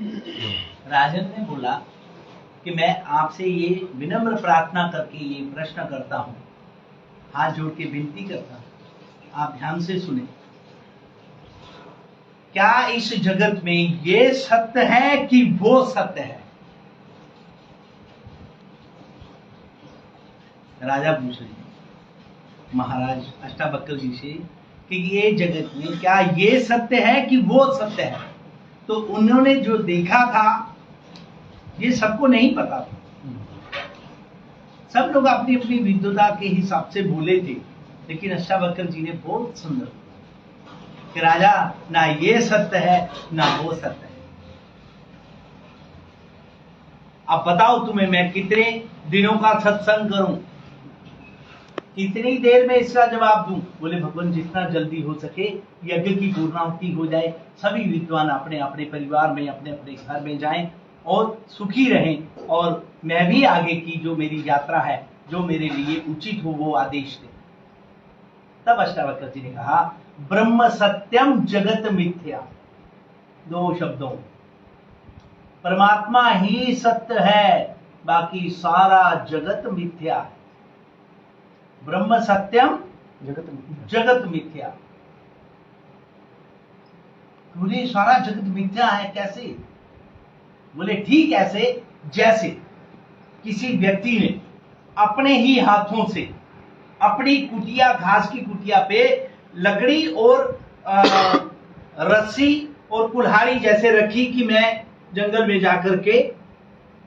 राजन ने बोला कि मैं आपसे ये विनम्र प्रार्थना करके ये प्रश्न करता हूं, हाथ जोड़ के विनती करता हूं, आप ध्यान से सुने। क्या इस जगत में ये सत्य है कि वो सत्य है? राजा पूछ रहे हैं महाराज अष्टावक्र जी से कि ये जगत में क्या ये सत्य है कि वो सत्य है? तो उन्होंने जो देखा था ये सबको नहीं पता था। सब लोग अपनी अपनी विद्वता के हिसाब से बोले थे, लेकिन अष्टावक्र जी ने बहुत सुंदर कि राजा ना ये सत्य है ना वो सत्य है। अब बताओ तुम्हें मैं कितने दिनों का सत्संग करूं, कितनी देर में इसका जवाब दूं? बोले भगवान जितना जल्दी हो सके यज्ञ की पूर्णाहुति हो जाए, सभी विद्वान अपने अपने परिवार में अपने अपने घर में जाएं और सुखी रहें, और मैं भी आगे की जो मेरी यात्रा है जो मेरे लिए उचित हो वो आदेश दे। तब अष्टावक्र जी ने कहा ब्रह्म सत्यम जगत मिथ्या, दो शब्दों, परमात्मा ही सत्य है, बाकी सारा जगत मिथ्या है। ब्रह्म सत्यम जगत मिथ्या। बोले सारा जगत मिथ्या है कैसे? बोले ठीक ऐसे जैसे किसी व्यक्ति ने अपने ही हाथों से अपनी कुटिया, घास की कुटिया पे लकड़ी और रस्सी और कुल्हाड़ी जैसे रखी कि मैं जंगल में जाकर के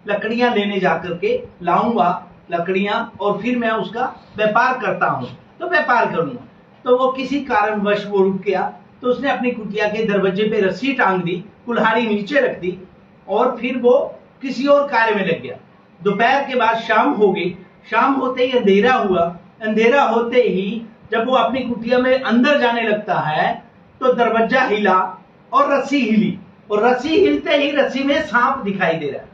लकड़ियां लेने जाकर के लाऊंगा लकड़ियां और फिर मैं उसका व्यापार करता हूं, तो व्यापार करूंगा। तो वो किसी कारणवश वो रुक गया, तो उसने अपनी कुटिया के दरवाजे पे रस्सी टांग दी, कुल्हाड़ी नीचे रख दी और फिर वो किसी और कार्य में लग गया। दोपहर के बाद शाम हो गई, शाम होते ही अंधेरा हुआ, अंधेरा होते ही जब वो अपनी कुटिया में अंदर जाने लगता है तो दरवाजा हिला और रस्सी हिली, और रस्सी हिलते ही रस्सी में सांप दिखाई दे रहा है।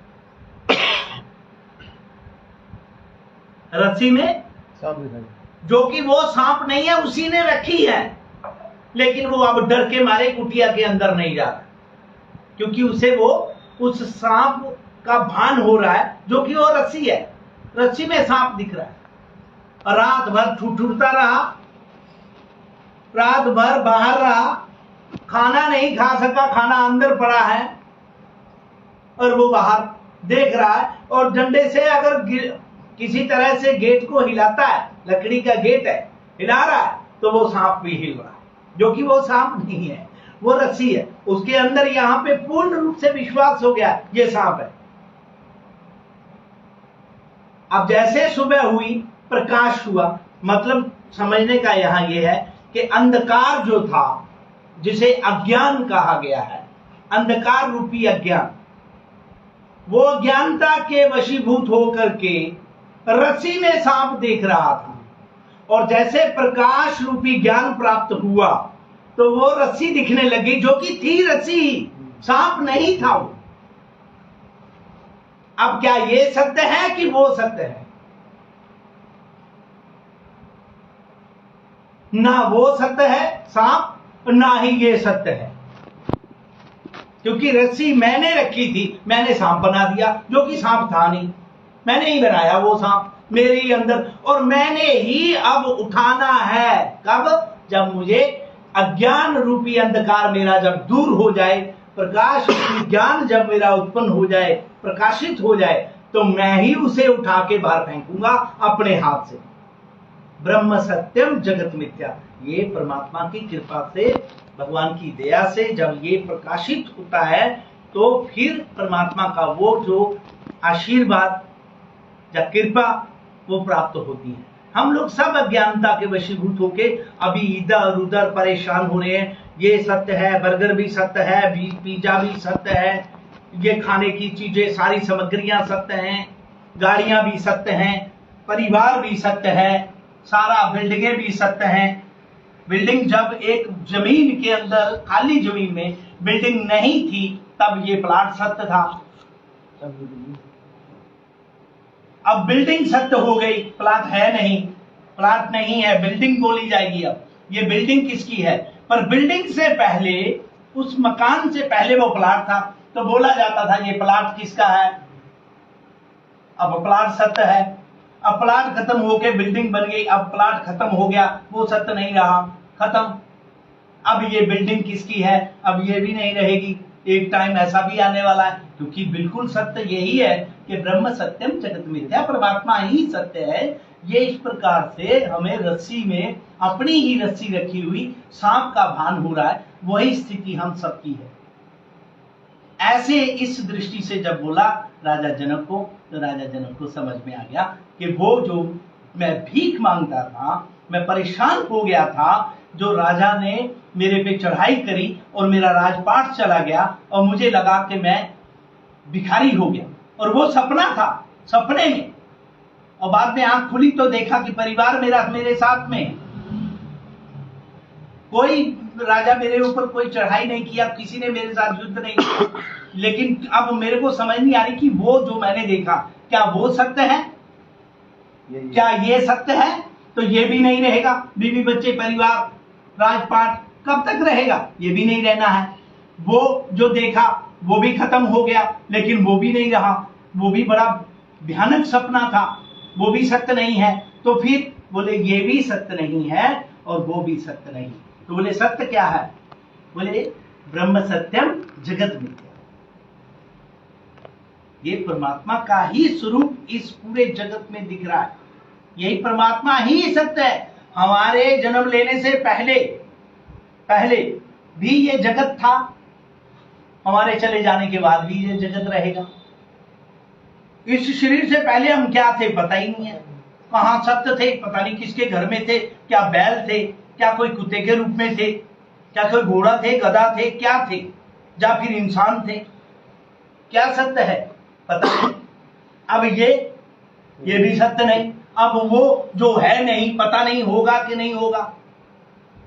रस्सी में सांप दिखाई, जो कि वो सांप नहीं है, उसी ने रखी है, लेकिन वो अब डर के मारे कुटिया के अंदर नहीं जा रहा, क्योंकि उसे वो उस सांप का भान हो रहा है जो कि वो रस्सी है, रस्सी में सांप दिख रहा है। रात भर ठुठुरता रहा, रात भर बाहर रहा, खाना नहीं खा सका, खाना अंदर पड़ा है और वो बाहर देख रहा है, और डंडे से अगर किसी तरह से गेट को हिलाता है, लकड़ी का गेट है, हिला रहा है, तो वो सांप भी हिल रहा है, जो कि वो सांप नहीं है, वो रस्सी है। उसके अंदर यहां पे पूर्ण रूप से विश्वास हो गया ये सांप है। अब जैसे सुबह हुई, प्रकाश हुआ, मतलब समझने का यहां यह है कि अंधकार जो था, जिसे अज्ञान कहा गया है, अंधकार रूपी अज्ञान, वो अज्ञानता के वशीभूत होकर के रस्सी में सांप देख रहा था, और जैसे प्रकाश रूपी ज्ञान प्राप्त हुआ तो वो रस्सी दिखने लगी, जो कि थी रस्सी, सांप नहीं था वो। अब क्या ये सत्य है कि वो सत्य है? ना वो सत्य है सांप, ना ही ये सत्य है, क्योंकि रस्सी मैंने रखी थी, मैंने सांप बना दिया, जो कि सांप था नहीं, मैंने ही बनाया वो सांप मेरे ही अंदर, और मैंने ही अब उठाना है। कब? जब मुझे अज्ञान रूपी अंधकार मेरा जब दूर हो जाए, प्रकाश रूपी ज्ञान जब मेरा उत्पन्न हो जाए, प्रकाशित हो जाए, तो मैं ही उसे उठा के बाहर फेंकूंगा अपने हाथ से। ब्रह्म सत्यम जगत मिथ्या, ये परमात्मा की कृपा से, भगवान की दया से जब ये प्रकाशित होता है तो फिर परमात्मा का वो जो आशीर्वाद या कृपा वो प्राप्त होती है। हम लोग सब अज्ञानता के वशीभूत होके अभी इधर उधर परेशान हो रहे हैं। ये सत्य है, बर्गर भी सत्य है, पिज्जा भी सत्य है, ये खाने की चीजें सारी सामग्रियां सत्य हैं, गाड़ियां भी सत्य हैं, परिवार भी सत्य है, सारा बिल्डिंगें भी सत्य हैं। बिल्डिंग जब एक जमीन के अंदर खाली जमीन में बिल्डिंग नहीं थी तब ये प्लाट सत्य था, अब बिल्डिंग सत्य हो गई, प्लाट है नहीं, प्लाट नहीं है, बिल्डिंग बोली जाएगी। अब ये बिल्डिंग किसकी है? पर बिल्डिंग से पहले, उस मकान से पहले वो प्लाट था, तो बोला जाता था ये प्लाट किसका है। अब प्लाट सत्य है। अब प्लाट खत्म होके बिल्डिंग बन गई, अब प्लाट खत्म हो गया, वो सत्य नहीं रहा, खत्म। अब ये बिल्डिंग किसकी है, अब ये भी नहीं रहेगी। एक टाइम ऐसा भी आने वाला है, क्योंकि बिल्कुल सत्य यही है कि ब्रह्म सत्यम जगत मिथ्या, परमात्मा ही सत्य है। ये इस प्रकार से हमें रस्सी में अपनी ही रस्सी रखी हुई सांप का भान हो रहा है, वही स्थिति हम सबकी है। ऐसे इस दृष्टि से जब बोला राजा जनक को, तो राजा जनक को समझ में आ गया कि वो जो मैं भीख मांगता था, मैं परेशान हो गया था, जो राजा ने मेरे पे चढ़ाई करी और मेरा राजपाट चला गया और मुझे लगा कि मैं भिखारी हो गया, और वो सपना था, सपने में। और बाद में आंख खुली तो देखा कि परिवार मेरा मेरे साथ में है। कोई राजा मेरे ऊपर कोई चढ़ाई नहीं किया, किसी ने मेरे साथ युद्ध नहीं किया, लेकिन अब मेरे को समझ नहीं आ रही कि वो जो मैंने देखा क्या वो सत्य है, क्या ये सत्य है। तो ये भी नहीं रहेगा, बीवी बच्चे परिवार राजपाट कब तक रहेगा, ये भी नहीं रहना है। वो जो देखा वो भी खत्म हो गया, लेकिन वो भी नहीं रहा, वो भी बड़ा भयानक सपना था, वो भी सत्य नहीं है। तो फिर बोले ये भी सत्य नहीं है और वो भी सत्य नहीं। तो बोले सत्य क्या है, बोले ब्रह्म सत्यम जगत मिथ्या। ये परमात्मा का ही स्वरूप इस पूरे जगत में दिख रहा है, यही परमात्मा ही सत्य है। हमारे जन्म लेने से पहले भी ये जगत था, हमारे चले जाने के बाद भी ये जगत रहेगा। इस शरीर से पहले हम क्या थे पता ही नहीं है, कहां सत्य थे, पता नहीं किसके घर में थे, क्या बैल थे, क्या कोई कुत्ते के रूप में थे, क्या कोई घोड़ा थे, गधा थे, क्या थे, या फिर इंसान थे, क्या सत्य है पता नहीं। अब ये भी सत्य नहीं। अब वो जो है नहीं, पता नहीं होगा कि नहीं होगा,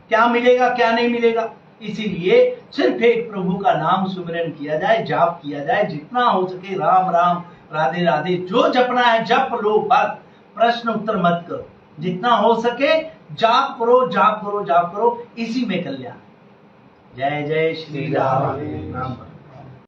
क्या मिलेगा क्या नहीं मिलेगा। इसीलिए सिर्फ एक प्रभु का नाम सुमिरन किया जाए, जाप किया जाए, जितना हो सके राम राम राधे राधे, जो जपना है जप लो, बस प्रश्न उत्तर मत करो, जितना हो सके जाप करो जाप करो जाप करो, इसी में कल्याण। जय जय श्री राम।